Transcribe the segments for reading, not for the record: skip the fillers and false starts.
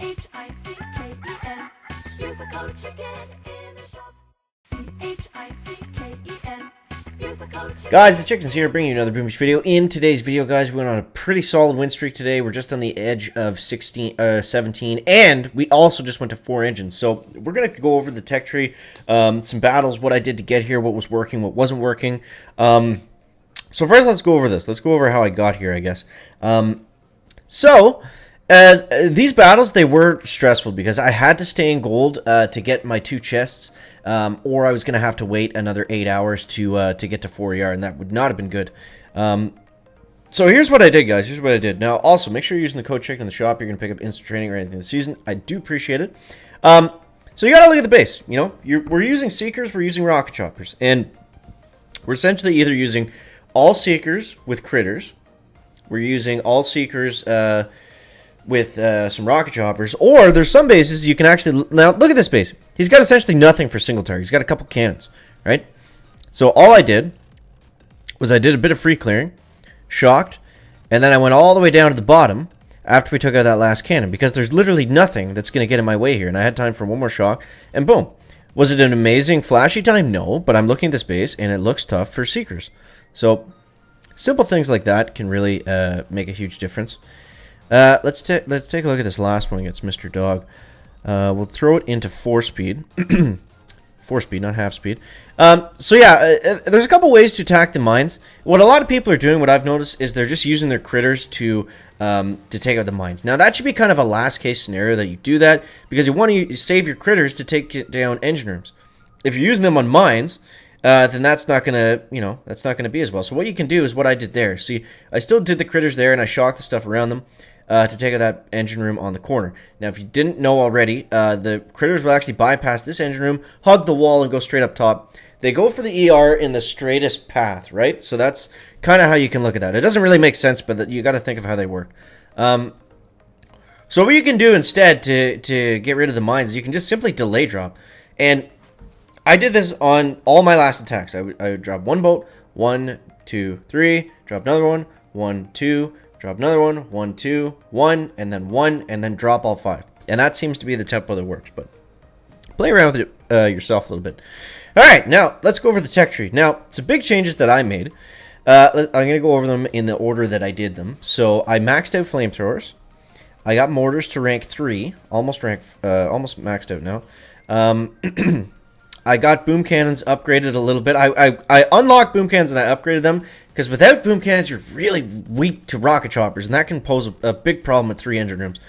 CHICKEN. Use the code CHICKEN in the shop. CHICKEN. Use the code CHICKEN. Guys, the Chicken's here bringing you another Boomish video. In today's video, guys, we went on a pretty solid win streak today. We're just on the edge of 17, and we also just went to 4 engines. So we're going to go over the tech tree, some battles, what I did to get here, what was working, what wasn't working. So first, let's go over this. Let's go over how I got here, I guess. These battles, they were stressful because I had to stay in gold to get my 2 chests, or I was going to have to wait another 8 hours to get to 4 ER, and that would not have been good. So here's what I did, guys. Here's what I did. Now, also, make sure you're using the code CHICKEN in the shop. You're going to pick up instant training or anything this season. I do appreciate it. So you got to look at the base. You know, we're using Seekers, we're using Rocket Choppers, and we're essentially either using all Seekers with Critters, we're using all Seekers with some Rocket Choppers, or there's some bases you can actually... Now, look at this base. He's got essentially nothing for single target. He's got a couple cannons, right? So all I did was I did a bit of free clearing, shocked, and then I went all the way down to the bottom after we took out that last cannon, because there's literally nothing that's going to get in my way here, and I had time for one more shock, and boom. Was it an amazing flashy time? No, but I'm looking at this base, and it looks tough for Seekers. So, simple things like that can really make a huge difference. Let's take a look at this last one against Mr. Dog. We'll throw it into 4-speed. 4-speed, not half-speed. There's a couple ways to attack the mines. What a lot of people are doing, what I've noticed, is they're just using their critters to take out the mines. Now, that should be kind of a last-case scenario that you do that, because you want to save your critters to take down engine rooms. If you're using them on mines, then that's not gonna, that's not gonna be as well. So what you can do is what I did there. See, I still did the critters there, and I shocked the stuff around them to take out that engine room on the corner. Now, if you didn't know already, the critters will actually bypass this engine room, hug the wall, and go straight up top. They go for the ER in the straightest path, right? So that's kind of how you can look at that. It doesn't really make sense, but you got to think of how they work. So what you can do instead to get rid of the mines is you can just simply delay drop. And I did this on all my last attacks. I would drop one boat, 1, 2, 3, drop another one, 1, 2, drop another one, 1, 2, 1, and then 1, and then drop all 5. And that seems to be the tempo that works, but play around with it yourself a little bit. All right, now let's go over the tech tree. Now, some big changes that I made. I'm going to go over them in the order that I did them. So I maxed out flamethrowers. I got mortars to rank 3, almost maxed out now. I got boom cannons upgraded a little bit. I unlocked boom cannons and I upgraded them, because without boom cannons, you're really weak to rocket choppers, and that can pose a big problem with 3 engine rooms.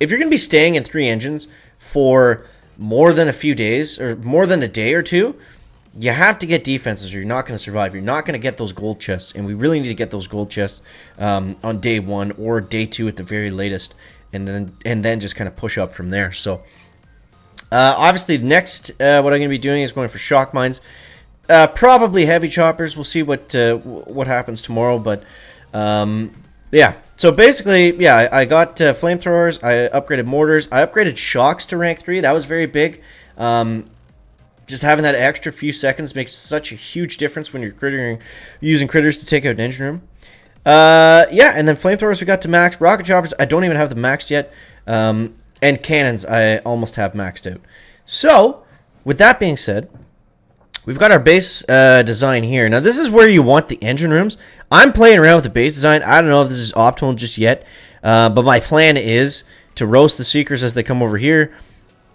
If you're going to be staying in 3 engines for more than a few days, or more than a day or two, you have to get defenses or you're not going to survive. You're not going to get those gold chests, and we really need to get those gold chests on day 1 or day 2 at the very latest, and then just kind of push up from there. So obviously, next, what I'm going to be doing is going for shock mines. Probably heavy choppers. We'll see what happens tomorrow. But, yeah. So, basically, yeah, I got flamethrowers. I upgraded mortars. I upgraded shocks to rank 3. That was very big. Just having that extra few seconds makes such a huge difference when you're using critters to take out an engine room. Yeah, and then flamethrowers we got to max. Rocket choppers, I don't even have them maxed yet. And cannons, I almost have maxed out. So, with that being said, we've got our base design here. Now, this is where you want the engine rooms. I'm playing around with the base design. I don't know if this is optimal just yet, but my plan is to roast the Seekers as they come over here.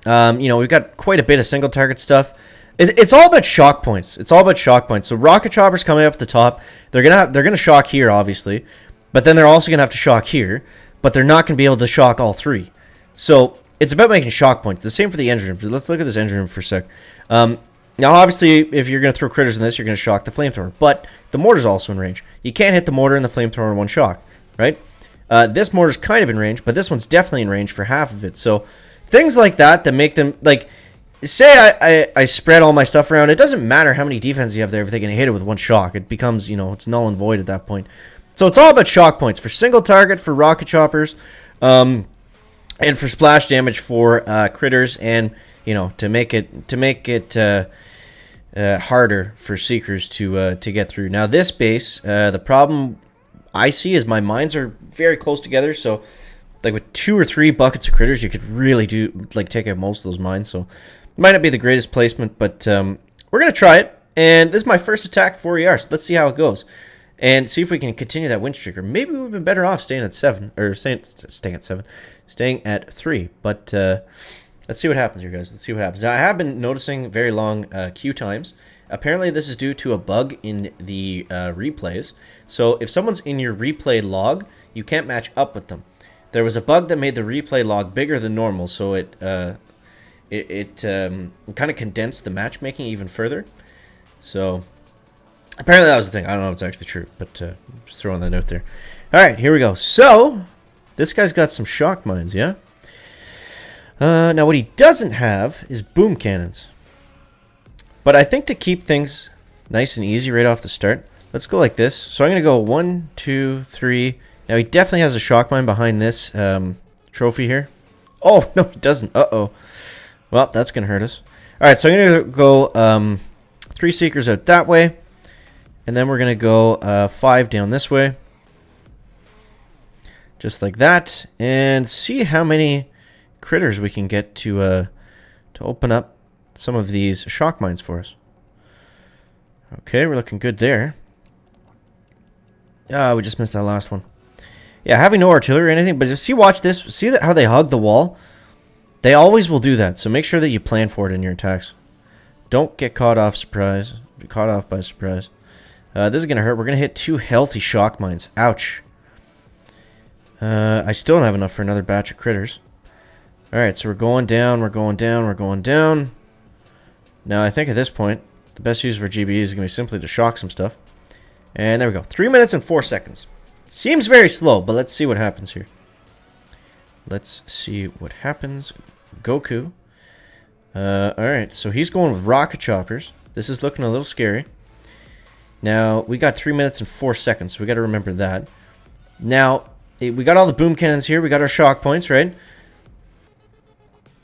We've got quite a bit of single target stuff. It's all about shock points. It's all about shock points. So, rocket choppers coming up at the top. They're gonna shock here, obviously, but then they're also gonna have to shock here. But they're not gonna be able to shock all 3. So, it's about making shock points. The same for the engine room. Let's look at this engine room for a sec. Now, obviously, if you're going to throw critters in this, you're going to shock the flamethrower. But the mortar's also in range. You can't hit the mortar and the flamethrower in one shock, right? This mortar's kind of in range, but this one's definitely in range for half of it. So, things like that make them, like, say I spread all my stuff around. It doesn't matter how many defenses you have there if they can hit it with one shock. It becomes, it's null and void at that point. So, it's all about shock points. For single target, for rocket choppers, and for splash damage for critters, and to make it harder for Seekers to get through. Now this base, the problem I see is my mines are very close together. So like with 2 or 3 buckets of critters, you could really do like take out most of those mines. So it might not be the greatest placement, but we're gonna try it. And this is my first attack 4 ER. So let's see how it goes, and see if we can continue that win streak. Or maybe we've been better off staying at 7, or staying at 7, staying at 3. But let's see what happens here, guys. Let's see what happens. Now, I have been noticing very long queue times. Apparently, this is due to a bug in the replays. So if someone's in your replay log, you can't match up with them. There was a bug that made the replay log bigger than normal, so it kind of condensed the matchmaking even further. So apparently that was the thing. I don't know if it's actually true, but just throwing that out there. All right, here we go. So this guy's got some shock mines, yeah? Now what he doesn't have is boom cannons. But I think to keep things nice and easy right off the start, let's go like this. So I'm going to go 1, 2, 3. Now he definitely has a shock mine behind this trophy here. Oh, no, he doesn't. Uh-oh. Well, that's going to hurt us. All right, so I'm going to go 3 Seekers out that way. And then we're going to go 5 down this way. Just like that. And see how many critters we can get to open up some of these shock mines for us. Okay, we're looking good there. Ah, we just missed that last one. Yeah, having no artillery or anything, but see, watch this. See how they hug the wall? They always will do that, so make sure that you plan for it in your attacks. Don't get caught off by surprise. This is going to hurt. We're going to hit 2 healthy shock mines. Ouch. I still don't have enough for another batch of critters. Alright, so we're going down, we're going down, we're going down. Now, I think at this point, the best use for GBE is going to be simply to shock some stuff. And there we go. 3 minutes and 4 seconds. Seems very slow, but let's see what happens here. Let's see what happens. Goku. Alright, so he's going with rocket choppers. This is looking a little scary. Now, we got 3 minutes and 4 seconds, so we got to remember that. Now, we got all the boom cannons here. We got our shock points, right?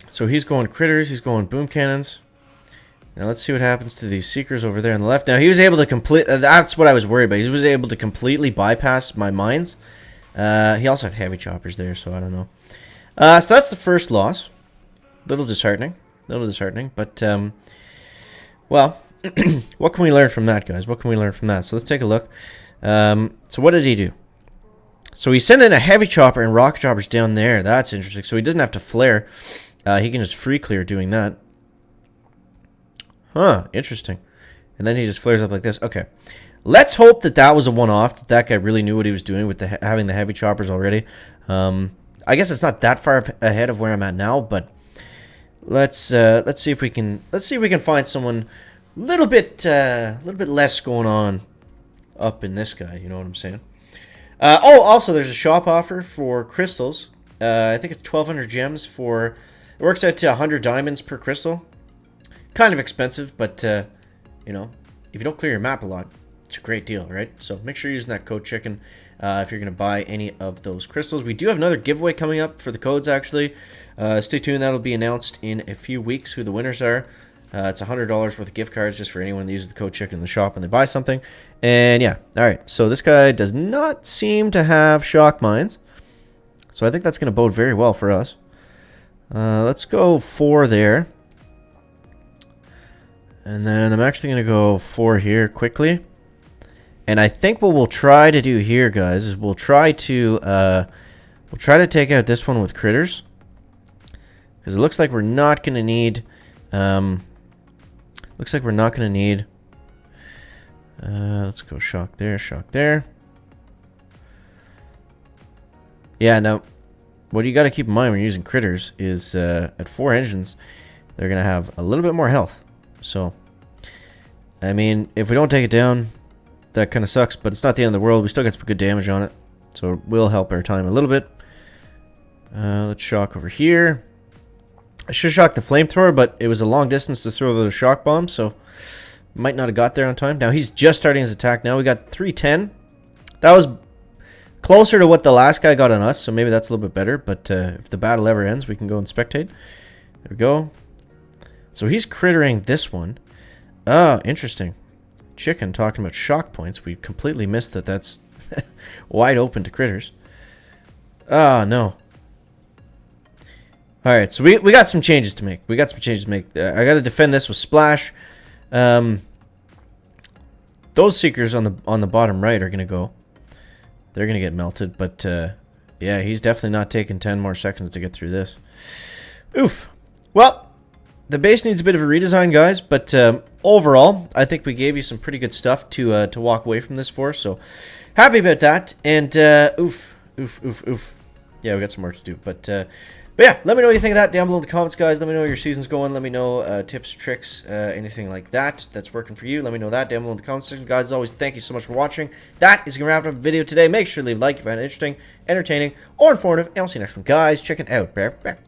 So he's going critters. He's going boom cannons. Now, let's see what happens to these Seekers over there on the left. Now, he was able to complete... that's what I was worried about. He was able to completely bypass my mines. He also had heavy choppers there, so I don't know. So that's the first loss. Little disheartening. But, well, what can we learn from that, guys? What can we learn from that? So let's take a look. So what did he do? So he sent in a heavy chopper and rocket choppers down there. That's interesting. So he doesn't have to flare. He can just free clear doing that. Huh, interesting. And then he just flares up like this. Okay. Let's hope that that was a one-off, that guy really knew what he was doing with having the heavy choppers already. I guess it's not that far ahead of where I'm at now, but let's see if we can find someone a little bit less going on up in this guy, you know what I'm saying? Oh, also there's a shop offer for crystals. I think it's 1,200 gems for... It works out to 100 diamonds per crystal. Kind of expensive, but, you know, if you don't clear your map a lot, it's a great deal, right? So make sure you're using that code chicken if you're going to buy any of those crystals. We do have another giveaway coming up for the codes, actually. Stay tuned. That'll be announced in a few weeks who the winners are. It's $100 worth of gift cards just for anyone that uses the code chicken in the shop when they buy something. And, yeah. All right. So this guy does not seem to have shock mines. So I think that's going to bode very well for us. Let's go 4 there. And then I'm actually going to go 4 here quickly. And I think what we'll try to do here, guys, is we'll try to take out this one with critters. Because it looks like we're not going to need... let's go shock there, shock there. Yeah, now, what you got to keep in mind when you're using critters is at 4 engines, they're going to have a little bit more health. So, I mean, if we don't take it down, that kind of sucks, but it's not the end of the world. We still got some good damage on it, so it will help our time a little bit. Let's shock over here. I should have shocked the flamethrower, but it was a long distance to throw the shock bomb, so might not have got there on time. Now, he's just starting his attack now. We got 310. That was closer to what the last guy got on us, so maybe that's a little bit better, but if the battle ever ends, we can go and spectate. There we go. So he's crittering this one. Oh, interesting. Chicken talking about shock points. We completely missed that that's wide open to critters. Oh, no. All right, so we got some changes to make. I got to defend this with Splash. Those Seekers on the bottom right are gonna go. They're gonna get melted, but yeah, he's definitely not taking 10 more seconds to get through this. Oof. Well, the base needs a bit of a redesign, guys, but overall, I think we gave you some pretty good stuff to walk away from this for. So happy about that. And oof. Yeah, we got some work to do, but yeah, let me know what you think of that down below in the comments, guys. Let me know how your season's going. Let me know tips, tricks, anything like that that's working for you. Let me know that down below in the comments section. Guys, as always, thank you so much for watching. That is going to wrap up the video today. Make sure to leave a like if you found it interesting, entertaining, or informative. And I'll see you next one, guys. Check it out. Back.